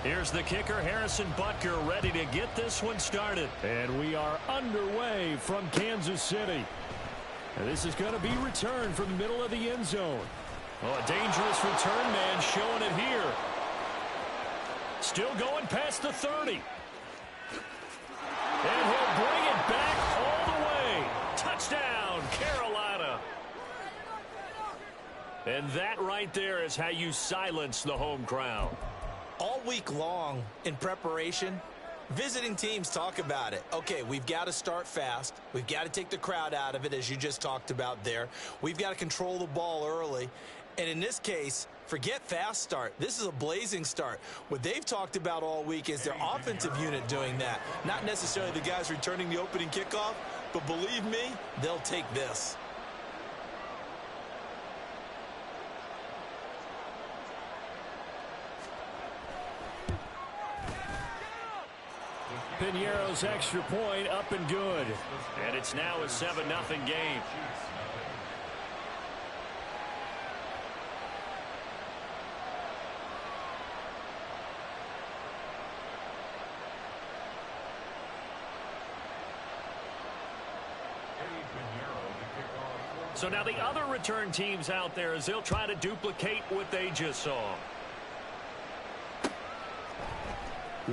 Here's the kicker, Harrison Butker, ready to get this one started. And we are underway from Kansas City. And this is going to be returned from the middle of the end zone. Oh, a dangerous return man showing it here. Still going past the 30. And he'll bring it back all the way. Touchdown, Carolina. And that right there is how you silence the home crowd. All week long in preparation, visiting teams talk about it. Okay, we've got to start fast. We've got to take the crowd out of it, as you just talked about there. We've got to control the ball early. And in this case, forget fast start. This is a blazing start. What they've talked about all week is their offensive unit doing that. Not necessarily the guys returning the opening kickoff, but believe me, they'll take this. Piñeiro's extra point up and good. And it's now a 7-0 game. So now the other return teams out there as they'll try to duplicate what they just saw.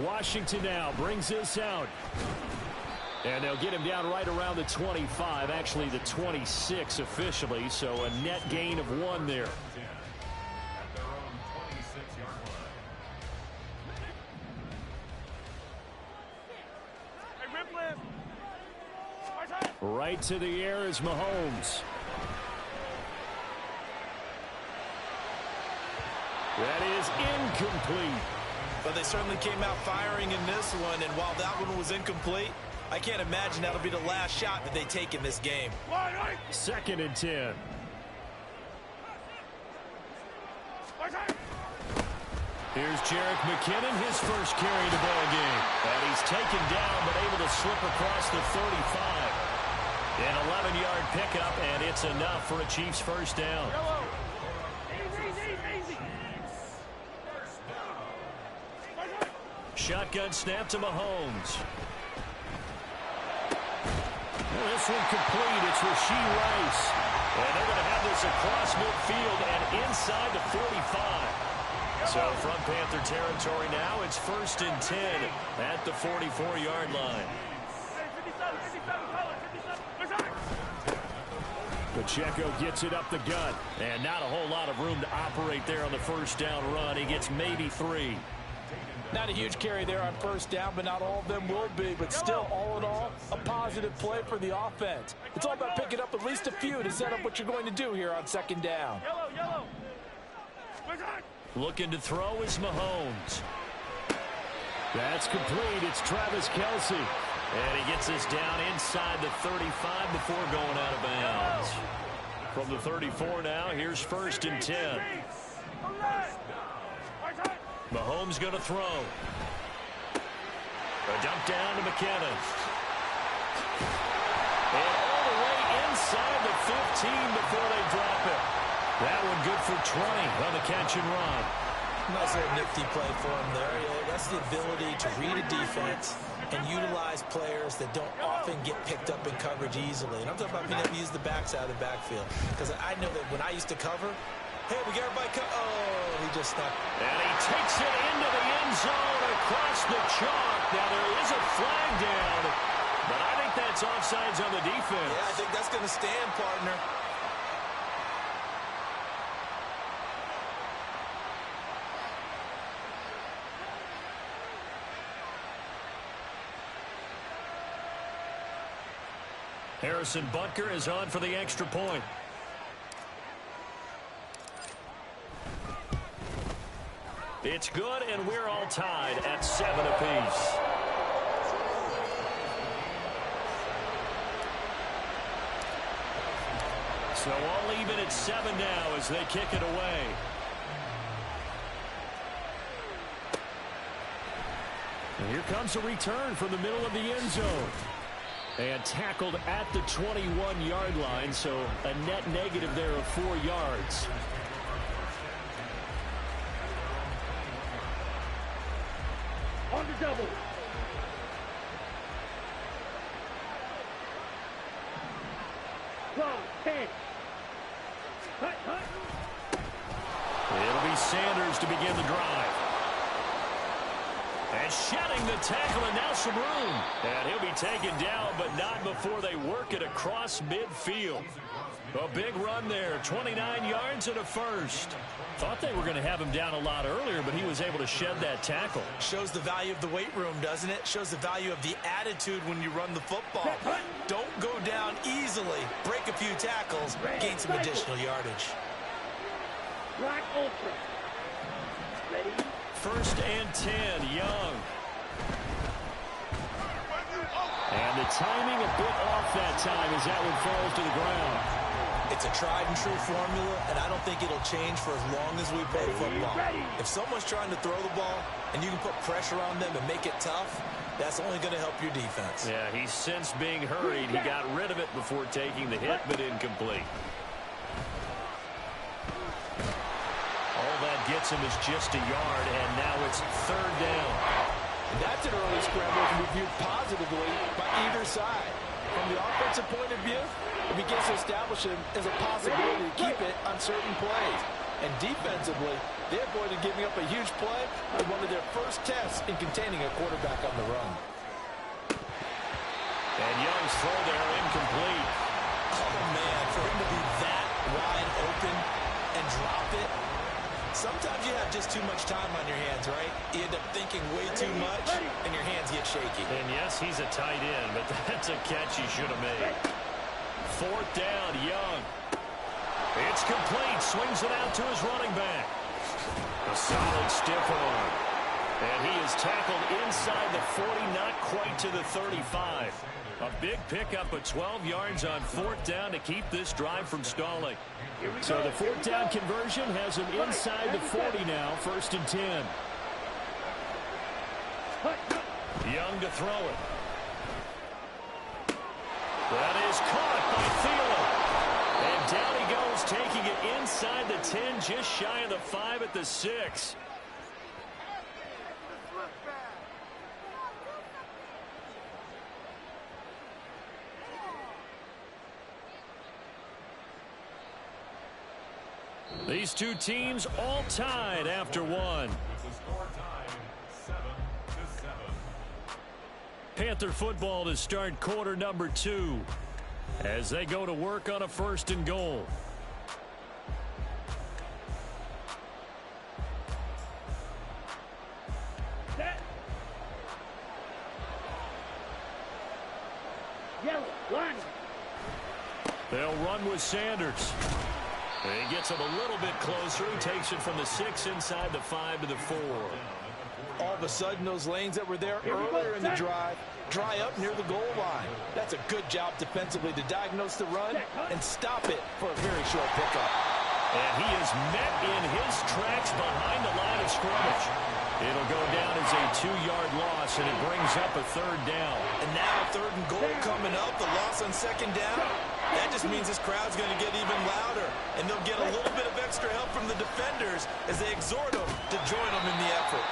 Washington now brings this out. And they'll get him down right around the 25, actually the 26 officially, so a net gain of 1 there. Right to the air is Mahomes. That is incomplete. But they certainly came out firing in this one, and while that one was incomplete, I can't imagine that'll be the last shot that they take in this game. 2nd and 10. Here's Jerick McKinnon, his first carry of the ball game. And he's taken down, but able to slip across the 35. An 11-yard pickup, and it's enough for a Chiefs first down. Shotgun snap to Mahomes. Well, this one complete. It's Rashee Rice. And they're going to have this across midfield and inside the 45. So from Panther territory now, it's 1st and 10 at the 44-yard line. Pacheco gets it up the gut. And not a whole lot of room to operate there on the first down run. He gets maybe 3. Not a huge carry there on first down, but not all of them will be. But still, all in all, a positive play for the offense. It's all about picking up at least a few to set up what you're going to do here on 2nd down. Looking to throw is Mahomes. That's complete. It's Travis Kelce. And he gets this down inside the 35 before going out of bounds. From the 34 now, here's 1st and 10. Mahomes going to throw. A dump down to McKinnon. And all the way inside the 15 before they drop it. That one good for 20 on the catch and run. Nice little nifty play for him there. That's the ability to read a defense and utilize players that don't often get picked up in coverage easily. And I'm talking about being able to use the backside of the backfield. Because I know that when I used to cover, hey, we got everybody oh, he just snapped. And he takes it into the end zone across the chalk. Now there is a flag down, but I think that's offsides on the defense. Yeah, I think that's going to stand, partner. Harrison Butker is on for the extra point. It's good, and we're all tied at 7 apiece. So all even at 7 now as they kick it away. And here comes a return from the middle of the end zone. And tackled at the 21-yard line, so a net negative there of 4 yards. On the double. Close. 10. Hut, hut. It'll be Sanders to begin the drive. And shedding the tackle, and now some room. And he'll be taken down, but not before they work it across midfield. A big run there, 29 yards and a first. Thought they were going to have him down a lot earlier, but he was able to shed that tackle. Shows the value of the weight room, doesn't it? Shows the value of the attitude when you run the football. Don't go down easily. Break a few tackles, gain some additional yardage. Black Ultra. Ready? First and 10, Young. And the timing a bit off that time as that one falls to the ground. It's a tried-and-true formula, and I don't think it'll change for as long as we play football. If someone's trying to throw the ball and you can put pressure on them and make it tough, that's only going to help your defense. Yeah, he's since being hurried. He got rid of it before taking the hit, but incomplete. All that gets him is just a yard, and now it's third down. And that's an early scramble that can be viewed positively by either side. From the offensive point of view, it begins to establish him as a possibility to keep it on certain plays. And defensively, they avoided giving up a huge play with one of their first tests in containing a quarterback on the run. And Young's throw there incomplete. Oh, man, for him to be that wide open and drop it. Sometimes you have just too much time on your hands, right? You end up thinking way too much, and your hands get shaky. And yes, he's a tight end, but that's a catch he should have made. Fourth down, Young. It's complete. Swings it out to his running back. A solid stiff arm. And he is tackled inside the 40, not quite to the 35. A big pickup of 12 yards on fourth down to keep this drive from stalling. So the fourth down conversion has him inside the 40 now, first and 10. Young to throw it. That is caught by Thielen. And down he goes, taking it inside the 10, just shy of the 5 at the 6. These two teams all tied after one. Panther football to start quarter number 2 as they go to work on a first and goal. Set. Yellow. Line. They'll run with Sanders. He gets him a little bit closer. He takes it from the 6 inside the 5 to the 4. All of a sudden, those lanes that were there earlier in the drive dry up near the goal line. That's a good job defensively to diagnose the run and stop it for a very short pickup. And he is met in his tracks behind the line of scrimmage. It'll go down as a 2-yard loss, and it brings up a third down. And now third and goal coming up, the loss on second down. That just means this crowd's going to get even louder, and they'll get a little bit of extra help from the defenders as they exhort them to join them in the effort.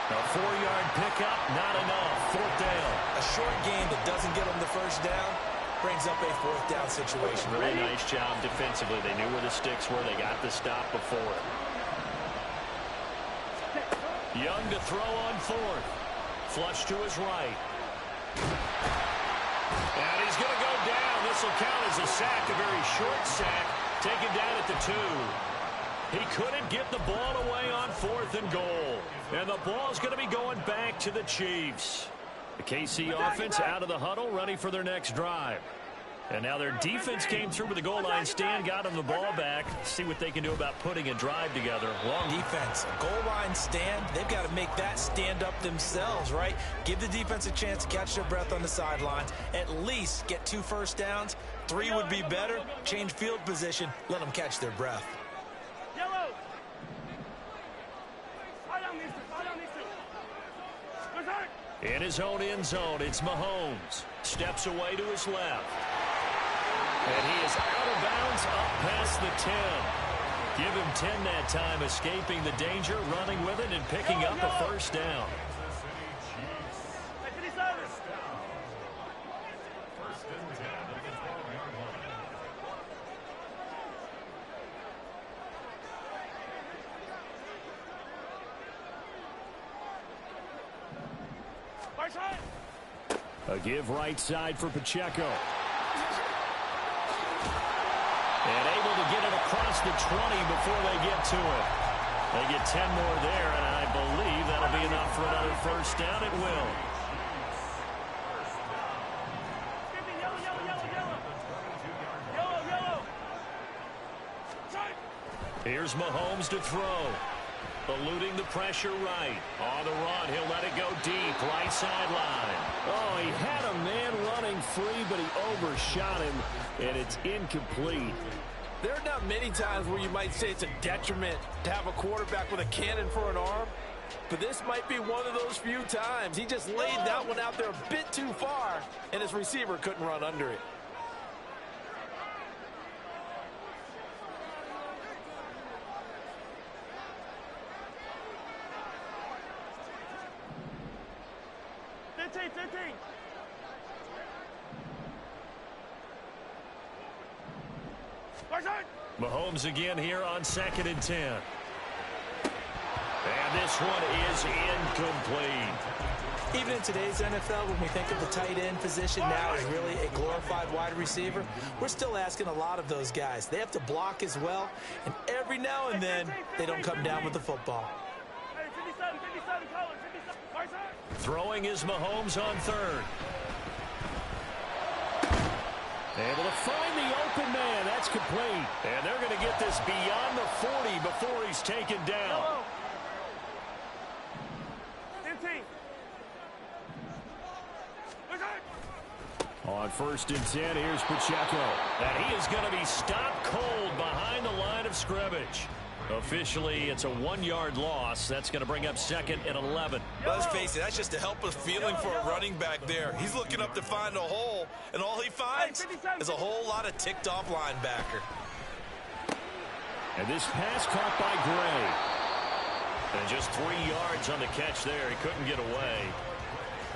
A 4-yard pickup, not enough. Fourth down. A short gain that doesn't get them the first down brings up a fourth down situation. Really nice job defensively. They knew where the sticks were. They got the stop before it. Young to throw on fourth. Flush to his right. And he's going to go down. This will count as a sack, a very short sack. Taken down at the 2. He couldn't get the ball away on fourth and goal. And the ball's going to be going back to the Chiefs. The KC offense out of the huddle, ready for their next drive. And now their defense came through with the goal line stand, got them the ball back. See what they can do about putting a drive together. Long defense, goal line stand, they've got to make that stand up themselves, right? Give the defense a chance to catch their breath on the sidelines. At least get 2 first downs. 3 would be better. Change field position. Let them catch their breath. Yellow. Follow, mister. Follow, mister. In his own end zone, it's Mahomes. Steps away to his left. And he is out of bounds up past the 10. Give him 10 that time, escaping the danger, running with it, and picking up a first down. A give right side for Pacheco. And able to get it across the 20 before they get to it. They get 10 more there, and I believe that'll be enough for another first down. It will. Here's Mahomes to throw. Eluding the pressure right. On the run, he'll let it go deep. Right sideline. Oh, he had a man running free, but he overshot him, and it's incomplete. There are not many times where you might say it's a detriment to have a quarterback with a cannon for an arm, but this might be one of those few times. He just laid that one out there a bit too far, and his receiver couldn't run under it. Mahomes again here on 2nd and 10. And this one is incomplete. Even in today's NFL, when we think of the tight end position now as really a glorified wide receiver, we're still asking a lot of those guys. They have to block as well, and every now and then, they don't come down with the football. Throwing is Mahomes on 3rd. Able to find the open man. That's complete. And they're going to get this beyond the 40 before he's taken down. On 1st and 10, here's Pacheco. And he is going to be stopped cold behind the line of scrimmage. Officially, it's a 1-yard loss. That's going to bring up 2nd and 11. Let's face it, that's just a helpless feeling for a running back there. He's looking up to find a hole, and all he finds is a whole lot of ticked-off linebacker. And this pass caught by Gray. And just 3 yards on the catch there. He couldn't get away.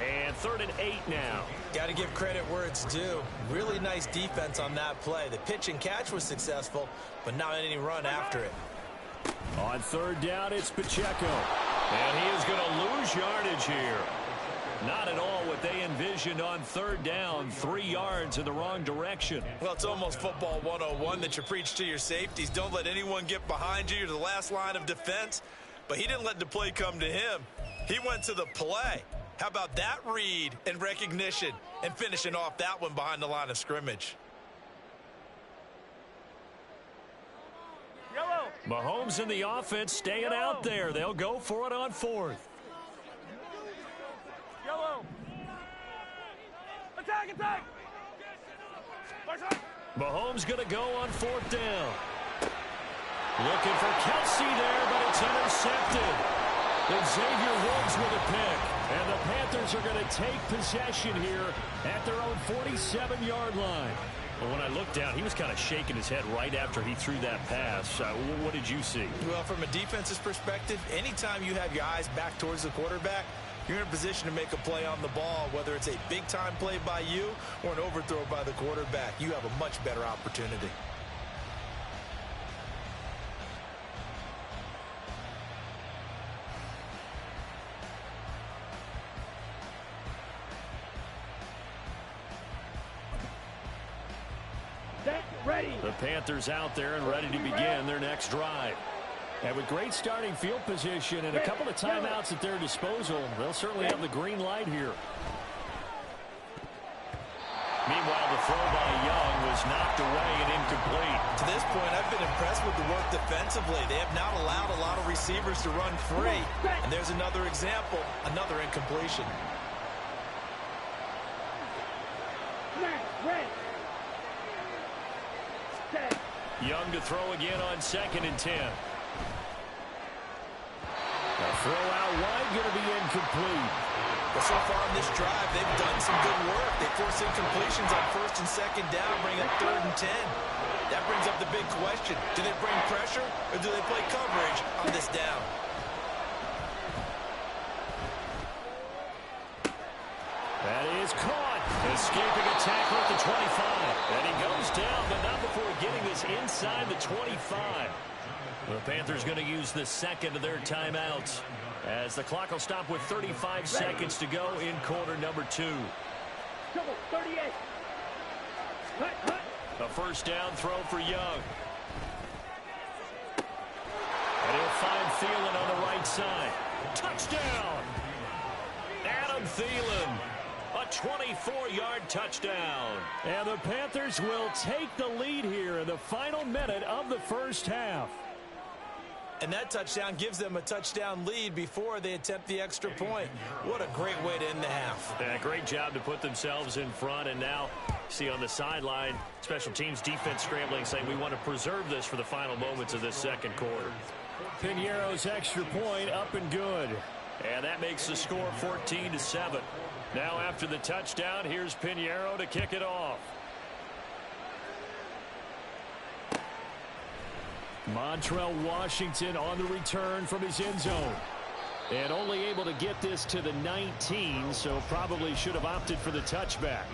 And 3rd and 8 now. Got to give credit where it's due. Really nice defense on that play. The pitch and catch was successful, but not any run after it. On 3rd down, it's Pacheco. And he is going to lose yardage here. Not at all what they envisioned on 3rd down. 3 yards in the wrong direction. Well, it's almost football 101 that you preach to your safeties. Don't let anyone get behind you. You're the last line of defense. But he didn't let the play come to him. He went to the play. How about that read and recognition and finishing off that one behind the line of scrimmage? Mahomes in the offense staying out there. They'll go for it on 4th. Attack! Mahomes going to go on 4th down. Looking for Kelsey there, but it's intercepted. And Xavier Woods with a pick. And the Panthers are going to take possession here at their own 47-yard line. Well, when I looked down, he was kind of shaking his head right after he threw that pass. What did you see? Well, from a defense's perspective, anytime you have your eyes back towards the quarterback, you're in a position to make a play on the ball, whether it's a big-time play by you or an overthrow by the quarterback. You have a much better opportunity. The Panthers out there and ready to begin their next drive. And with great starting field position and a couple of timeouts at their disposal, they'll certainly have the green light here. Meanwhile, the throw by Young was knocked away and incomplete. To this point, I've been impressed with the work defensively. They have not allowed a lot of receivers to run free. And there's another example, another incompletion. Young to throw again on 2nd and 10. A throw out wide, going to be incomplete. But so far on this drive, they've done some good work. They force incompletions on 1st and 2nd down, bring up 3rd and 10. That brings up the big question. Do they bring pressure or do they play coverage on this down? That is caught. Escaping a tackle at the 25. And he goes down, but not before getting this inside the 25. The Panthers going to use the 2nd of their timeouts as the clock will stop with 35 seconds to go in quarter number 2. Double, 38. Hut, hut. A first down throw for Young. And he'll find Thielen on the right side. Touchdown! Adam Thielen. A 24-yard touchdown. And the Panthers will take the lead here in the final minute of the first half. And that touchdown gives them a touchdown lead before they attempt the extra point. What a great way to end the half. Yeah, great job to put themselves in front. And now, see on the sideline, special teams defense scrambling, saying we want to preserve this for the final moments of this second quarter. Piñeiro's extra point up and good. And that makes the score 14-7. Now after the touchdown, here's Piñeiro to kick it off. Montrell Washington on the return from his end zone. And only able to get this to the 19, so probably should have opted for the touchback.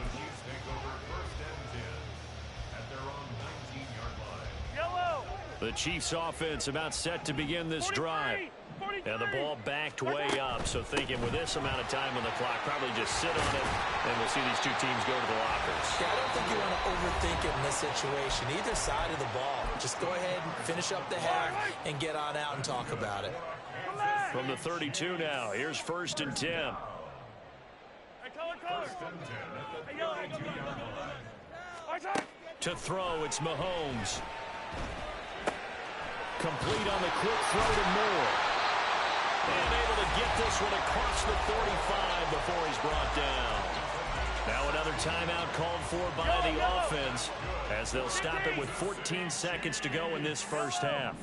Yellow. The Chiefs offense about set to begin this 43, drive. 43. And the ball backed way up, so thinking with this amount of time on the clock, probably just sit on it, and we'll see these two teams go to the lockers. Yeah, I don't think you want to overthink it in this situation. Either side of the ball. Just go ahead and finish up the half and get on out and talk about it. From the 32 now, here's 1st and 10. Hey, color. Hey, yellow. To throw, it's Mahomes. Complete on the quick throw to Moore. And able to get this one across the 45 before he's brought down. Now another timeout called for by the offense, as they'll stop it with 14 seconds to go in this first half.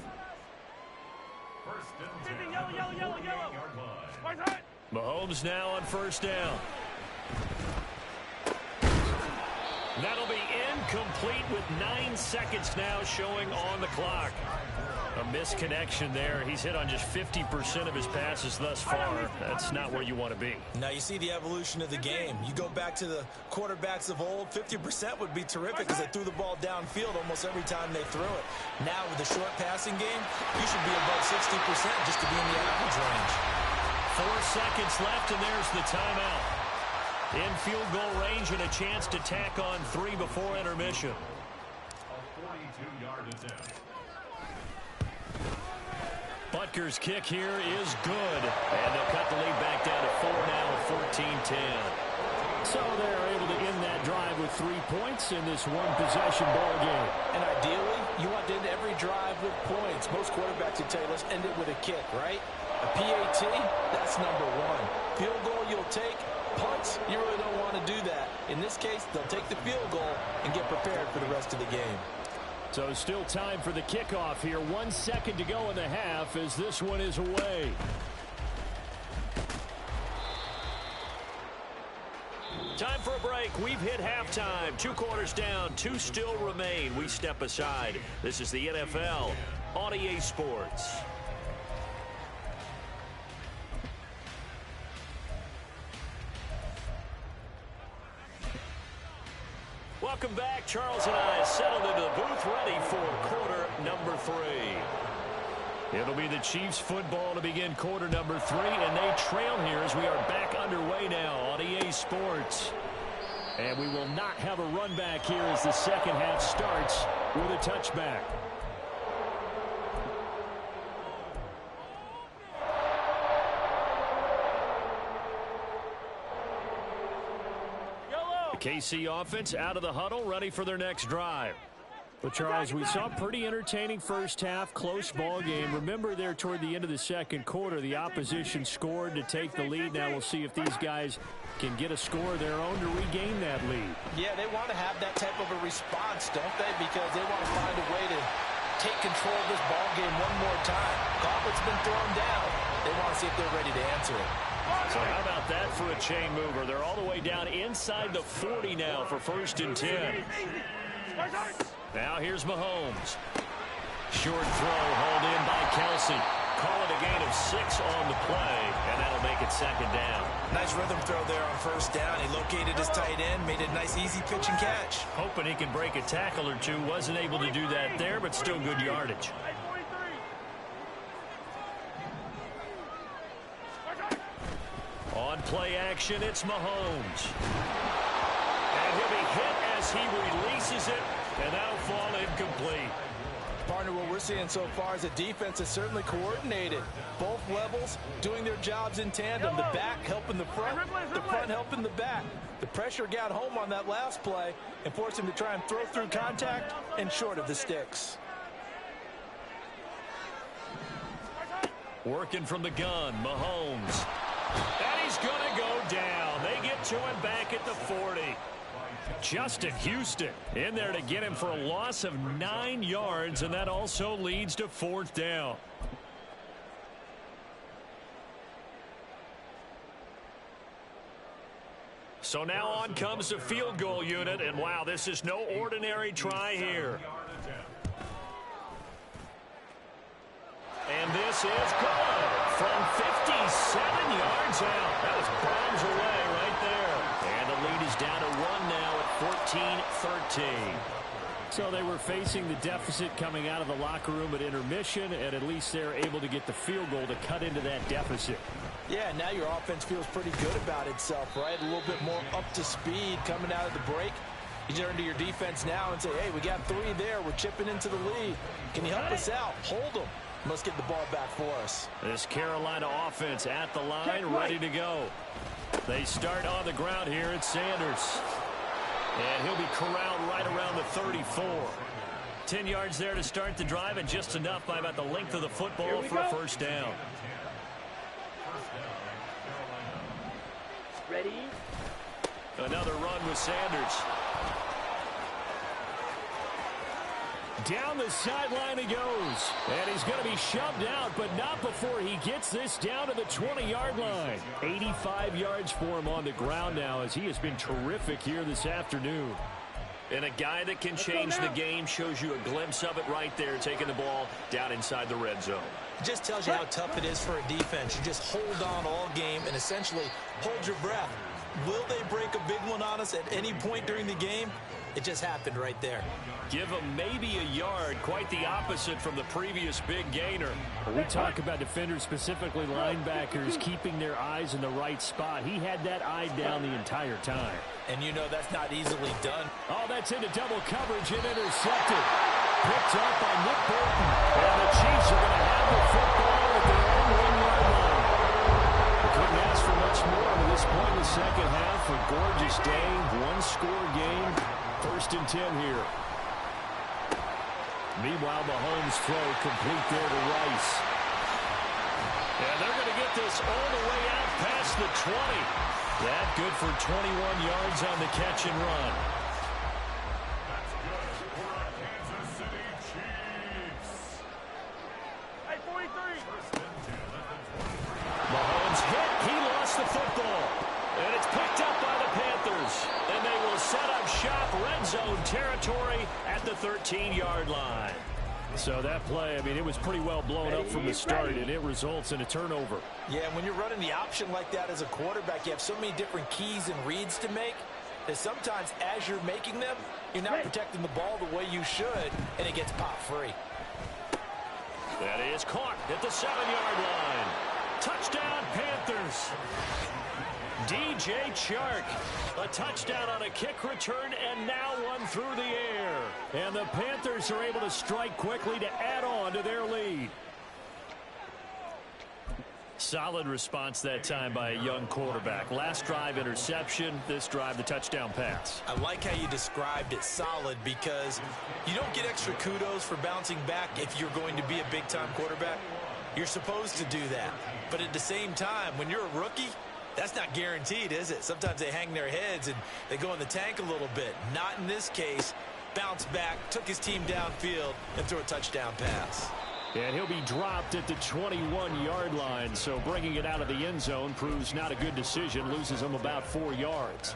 Mahomes now on first down. That'll be incomplete with 9 seconds now showing on the clock. A misconnection there. He's hit on just 50% of his passes thus far. That's not where you want to be. Now you see the evolution of the game. You go back to the quarterbacks of old, 50% would be terrific because they threw the ball downfield almost every time they threw it. Now with the short passing game, you should be above 60% just to be in the average range. 4 seconds left, and there's the timeout. In field goal range and a chance to tack on 3 before intermission. A 42-yard attempt. Butker's kick here is good. And they'll cut the lead back down to 4 now at 14-10. So they're able to end that drive with 3 points in this one-possession ball game. And ideally, you want to end every drive with points. Most quarterbacks would tell you, let's end it with a kick, right? A PAT, that's number 1. Field goal you'll take. Punts, you really don't want to do that. In this case, they'll take the field goal and get prepared for the rest of the game. So still time for the kickoff here. 1 second to go in the half as this one is away. Time for a break. We've hit halftime. 2 quarters down. 2 still remain. We step aside. This is the NFL on EA Sports. Welcome back. Charles and I settled into the booth ready for quarter number 3. It'll be the Chiefs football to begin quarter number 3, and they trail here as we are back underway now on EA Sports. And we will not have a run back here as the second half starts with a touchback. KC offense out of the huddle, ready for their next drive. Well, Charles, we saw a pretty entertaining first half, close ball game. Remember there toward the end of the second quarter, the opposition scored to take the lead. Now we'll see if these guys can get a score of their own to regain that lead. Yeah, they want to have that type of a response, don't they? Because they want to find a way to take control of this ball game one more time. Gauntlet's been thrown down. They want to see if they're ready to answer it. So how about that for a chain mover? They're all the way down inside the 40 now for 1st and 10. Now here's Mahomes. Short throw hauled in by Kelsey. Call it a gain of 6 on the play, and that'll make it 2nd down. Nice rhythm throw there on 1st down. He located his tight end, made it a nice easy pitch and catch. Hoping he can break a tackle or two. Wasn't able to do that there, but still good yardage. On play action, it's Mahomes. And he'll be hit as he releases it, and that'll fall incomplete. Partner, what we're seeing so far is the defense is certainly coordinated. Both levels doing their jobs in tandem. The back helping the front helping the back. The pressure got home on that last play and forced him to try and throw through contact and short of the sticks. Working from the gun, Mahomes. And he's going to go down. They get to him back at the 40. Justin Houston in there to get him for a loss of 9 yards, and that also leads to 4th down. So now on comes the field goal unit, and wow, this is no ordinary try here. And this is good from 57 yards out. That was bombs away right there. And the lead is down to 1 now at 14-13. So they were facing the deficit coming out of the locker room at intermission, and at least they're able to get the field goal to cut into that deficit. Yeah, now your offense feels pretty good about itself, right? A little bit more up to speed coming out of the break. You turn to your defense now and say, hey, we got 3 there. We're chipping into the lead. Can you help us out? Hold them. Let's get the ball back for us. This Carolina offense at the line, ready to go. They start on the ground here at Sanders. And he'll be corralled right around the 34. 10 yards there to start the drive, and just enough by about the length of the football for a 1st down. Ready? Another run with Sanders. Down the sideline he goes. And he's going to be shoved out, but not before he gets this down to the 20-yard line. 85 yards for him on the ground now, as he has been terrific here this afternoon. And a guy that can change the game, shows you a glimpse of it right there, taking the ball down inside the red zone. It just tells you how tough it is for a defense. You just hold on all game and essentially hold your breath. Will they break a big one on us at any point during the game? It just happened right there. Give him maybe a yard, quite the opposite from the previous big gainer. When we talk about defenders, specifically linebackers, keeping their eyes in the right spot. He had that eye down the entire time. And you know that's not easily done. Oh, that's into double coverage and intercepted. Picked up by Nick Bolton. And the Chiefs are going to have the football at their own 1-yard line. They couldn't ask for much more at this point in the second half. A gorgeous day, 1-score game. 1st and 10 here. Meanwhile, Mahomes' throw complete there to Rice. And they're going to get this all the way out past the 20. That good for 21 yards on the catch and run. Hey, 43. Mahomes hit. He lost the football. And it's picked up by the Panthers. And they will set up shop, red zone territory at the 13-yard line. So that play, I mean, it was pretty well blown up from the start, and it results in a turnover. Yeah, when you're running the option like that as a quarterback, you have so many different keys and reads to make that sometimes as you're making them, you're not protecting the ball the way you should, and it gets pop free. That is caught at the 7-yard line. Touchdown, Panthers. DJ Chark, a touchdown on a kick return, and now one through the air. And the Panthers are able to strike quickly to add on to their lead. Solid response that time by a young quarterback. Last drive, interception. This drive, the touchdown pass. I like how you described it, solid, because you don't get extra kudos for bouncing back if you're going to be a big-time quarterback. You're supposed to do that. But at the same time, when you're a rookie, that's not guaranteed, is it? Sometimes they hang their heads and they go in the tank a little bit. Not in this case. Bounced back, took his team downfield, and threw a touchdown pass. And he'll be dropped at the 21-yard line, so bringing it out of the end zone proves not a good decision, loses him about 4 yards.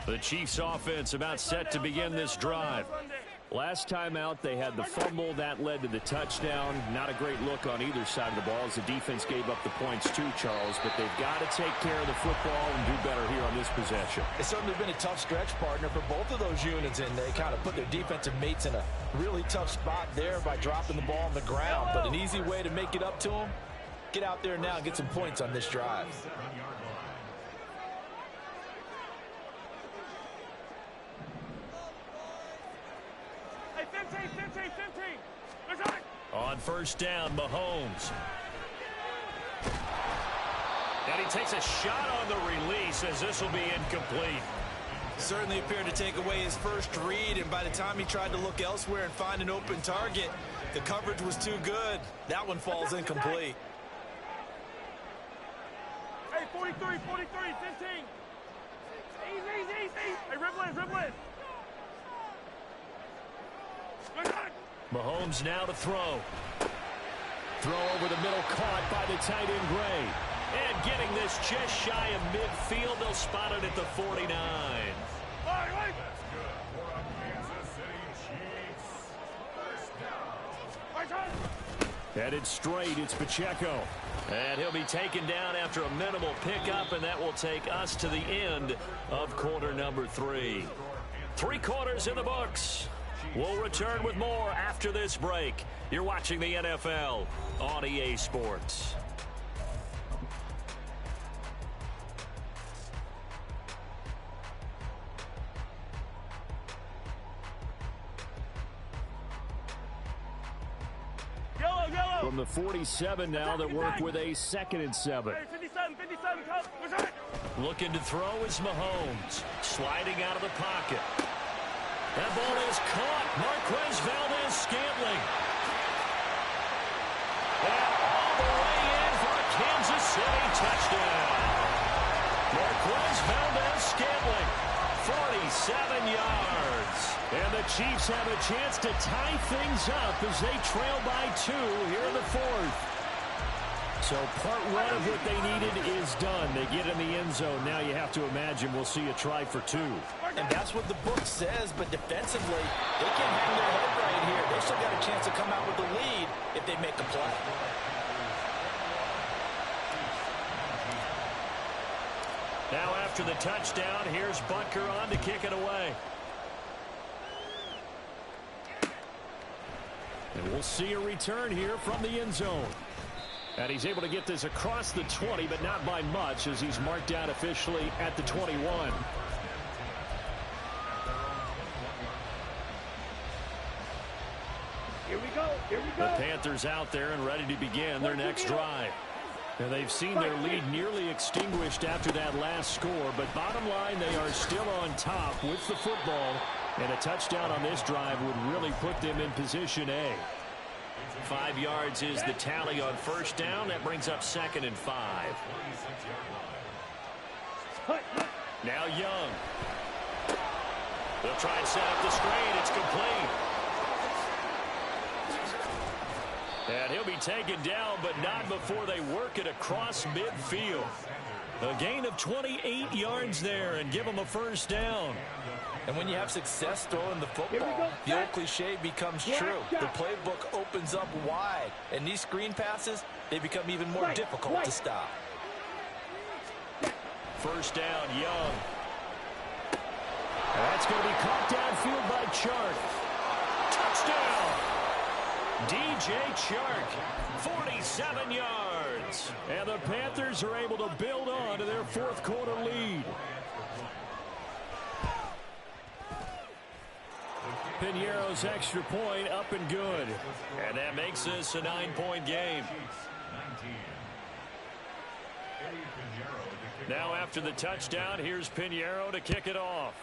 The Chiefs offense about set to begin this drive. Last time out, they had the fumble. That led to the touchdown. Not a great look on either side of the ball as the defense gave up the points too, Charles. But they've got to take care of the football and do better here on this possession. It's certainly been a tough stretch, partner, for both of those units, and they kind of put their defensive mates in a really tough spot there by dropping the ball on the ground. But an easy way to make it up to them, get out there now and get some points on this drive. On first down, Mahomes. And he takes a shot on the release as this will be incomplete. Certainly appeared to take away his first read, and by the time he tried to look elsewhere and find an open target, the coverage was too good. That one falls incomplete. Hey, 43, 43, 15. Easy. Hey, dribble in. Mahomes now to throw. Throw over the middle, caught by the tight end Gray. And getting this just shy of midfield, they'll spot it at the 49. Headed straight, it's Pacheco. And he'll be taken down after a minimal pickup, and that will take us to the end of quarter number 3. 3 quarters in the books. We'll return with more after this break. You're watching the NFL on EA Sports. Yellow. From the 47 now, that work with a 2nd and 7. Hey, 57, come. Looking to throw is Mahomes. Sliding out of the pocket. That ball is caught. Marquez Valdez-Scantling. And all the way in for a Kansas City touchdown. Marquez Valdez-Scantling, 47 yards. And the Chiefs have a chance to tie things up as they trail by 2 here in the 4th. So part 1 of what they needed is done. They get in the end zone. Now you have to imagine we'll see a try for 2. And that's what the book says, but defensively, they can hang their head right here. They still got a chance to come out with the lead if they make a play. Now after the touchdown, here's Butker on to kick it away. And we'll see a return here from the end zone. And he's able to get this across the 20, but not by much, as he's marked down officially at the 21. Here we go. The Panthers out there and ready to begin their next drive. And they've seen their lead nearly extinguished after that last score, but bottom line, they are still on top with the football, and a touchdown on this drive would really put them in position A. 5 yards is the tally on first down. That brings up 2nd and 5. Now Young. They'll try and set up the screen. It's complete. And he'll be taken down, but not before they work it across midfield. A gain of 28 yards there and give them a first down. And when you have success throwing the football, the old cliche becomes true. The playbook opens up wide, and these screen passes, they become even more difficult to stop. First down, Young. And that's going to be caught downfield by Chark. Touchdown! DJ Chark, 47 yards. And the Panthers are able to build on to their 4th quarter lead. Piñeiro's extra point up and good. And that makes this a 9-point game. Now after the touchdown, here's Piñeiro to kick it off.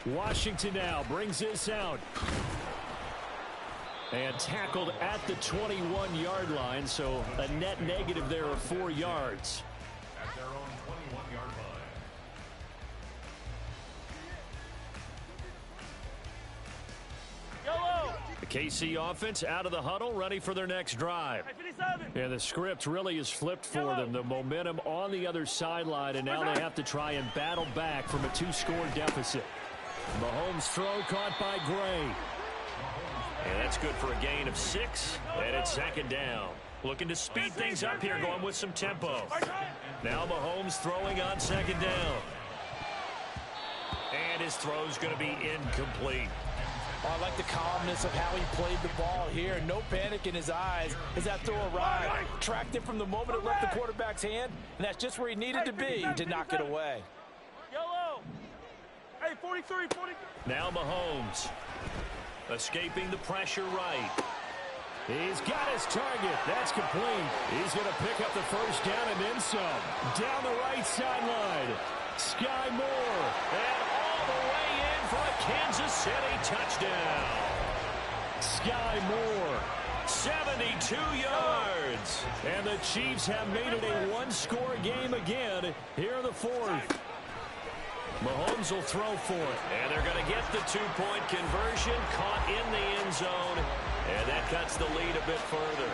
Washington now brings this out. And tackled at the 21-yard line, so a net negative there of 4 yards. At their own 21-yard line. Yellow. The KC offense out of the huddle, ready for their next drive. Hey, 57. And the script really is flipped for them. The momentum on the other sideline, and now they have to try and battle back from a 2-score deficit. Mahomes' throw caught by Gray. And that's good for a gain of 6, and it's second down. Looking to speed things up here, going with some tempo. Now Mahomes throwing on second down. And his throw's going to be incomplete. Oh, I like the calmness of how he played the ball here. No panic in his eyes as that throw arrived. Tracked it from the moment it left the quarterback's hand, and that's just where he needed to be to knock it away. Yellow. Hey, 43, 43. Now Mahomes escaping the pressure right. He's got his target. That's complete. He's going to pick up the first down and then some. Down the right sideline. Sky Moore. And all the way in for a Kansas City touchdown. Sky Moore. 72 yards. And the Chiefs have made it a one-score game again here in the fourth. Mahomes will throw for it. And they're going to get the two-point conversion. Caught in the end zone. And that cuts the lead a bit further.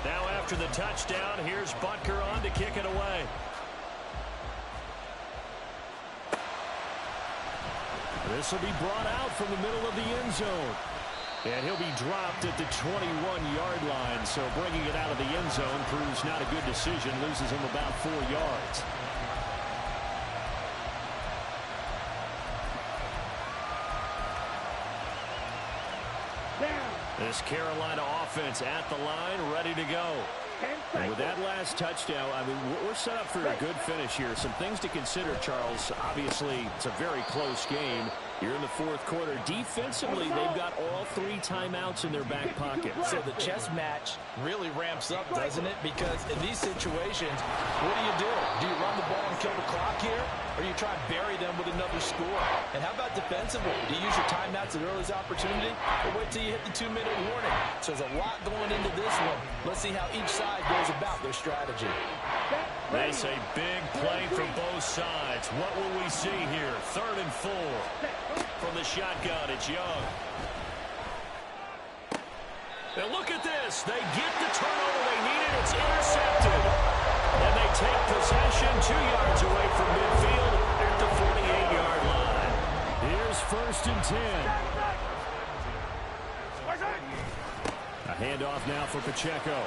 Now after the touchdown, here's Butker on to kick it away. This will be brought out from the middle of the end zone. And he'll be dropped at the 21-yard line. So bringing it out of the end zone proves not a good decision. Loses him about 4 yards. This Carolina offense at the line, ready to go. And with that last touchdown, I mean, we're set up for a good finish here. Some things to consider, Charles. Obviously, it's a very close game. You're in the fourth quarter. Defensively, they've got all 3 timeouts in their back pocket. So the chess match really ramps up, doesn't it? Because in these situations, what do? Do you run the ball and kill the clock here? Or you try and bury them with another score? And how about defensively? Do you use your timeouts at earliest opportunity? Or wait till you hit the 2-minute warning? So there's a lot going into this one. Let's see how each side goes about their strategy. They say big play from both sides. What will we see here? 3rd and 4. From the shotgun, it's Young. Now look at this. They get the turnover they needed. It's intercepted. And they take possession 2 yards away from midfield at the 48-yard line. Here's 1st and 10. A handoff now for Pacheco.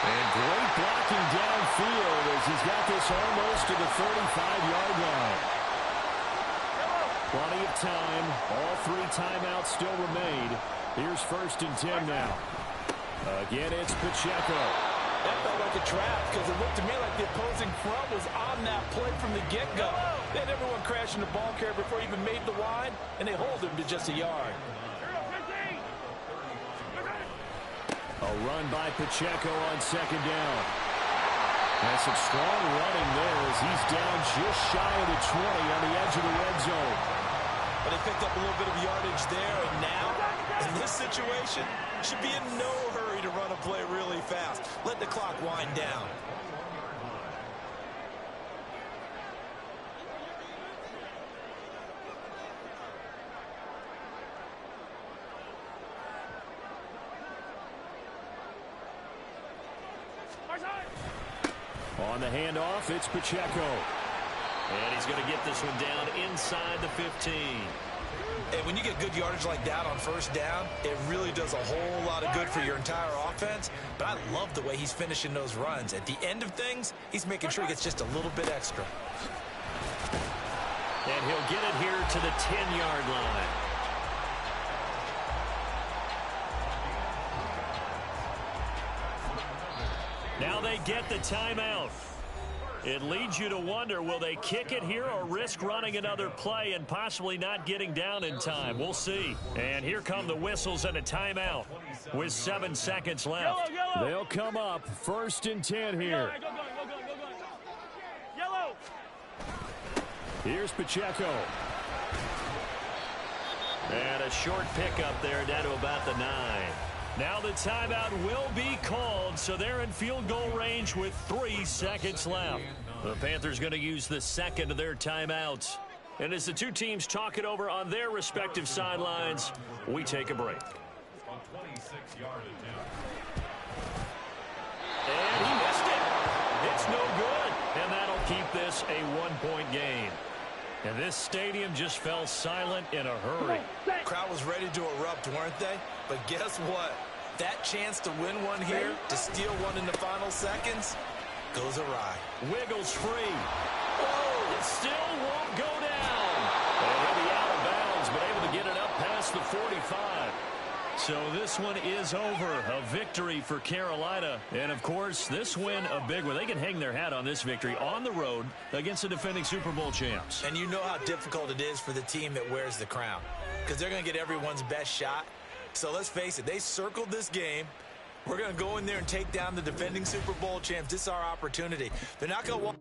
And great blocking downfield as he's got this almost to the 35-yard line. Plenty of time. All 3 timeouts still remain. Here's 1st and 10 now. Again, it's Pacheco. That felt like a trap because it looked to me like the opposing front was on that play from the get-go. They had everyone crashing the ball carrier before he even made the line, and they hold him to just a yard. A run by Pacheco on 2nd down. And some strong running there as he's down just shy of the 20 on the edge of the red zone. But they picked up a little bit of yardage there, and now, in this situation, should be in no hurry to run a play really fast. Let the clock wind down. On the handoff, it's Pacheco. And he's going to get this one down inside the 15. And when you get good yardage like that on 1st down, it really does a whole lot of good for your entire offense. But I love the way he's finishing those runs. At the end of things, he's making sure he gets just a little bit extra. And he'll get it here to the 10-yard line. Now they get the timeout. It leads you to wonder, will they kick it here or risk running another play and possibly not getting down in time? We'll see. And here come the whistles and a timeout with 7 seconds left. Yellow. They'll come up 1st and 10 here. Go. Yellow. Here's Pacheco. And a short pickup there down to about the 9. Now the timeout will be called, so they're in field goal range with 3 seconds left. The Panthers going to use the second of their timeouts. And as the two teams talk it over on their respective sidelines, we take a break. On 26-yard attempt. And he missed it. It's no good. And that'll keep this a one-point game. And this stadium just fell silent in a hurry. Crowd was ready to erupt, weren't they? But guess what? That chance to win one here, to steal one in the final seconds, goes awry. Wiggles free. Oh, it still won't go down. And he'll be out of bounds, but able to get it up past the 45. So this one is over. A victory for Carolina. And, of course, this win a big one. They can hang their hat on this victory on the road against the defending Super Bowl champs. And you know how difficult it is for the team that wears the crown, because they're going to get everyone's best shot. So let's face it, they circled this game. We're going to go in there and take down the defending Super Bowl champs. This is our opportunity. They're not going to walk.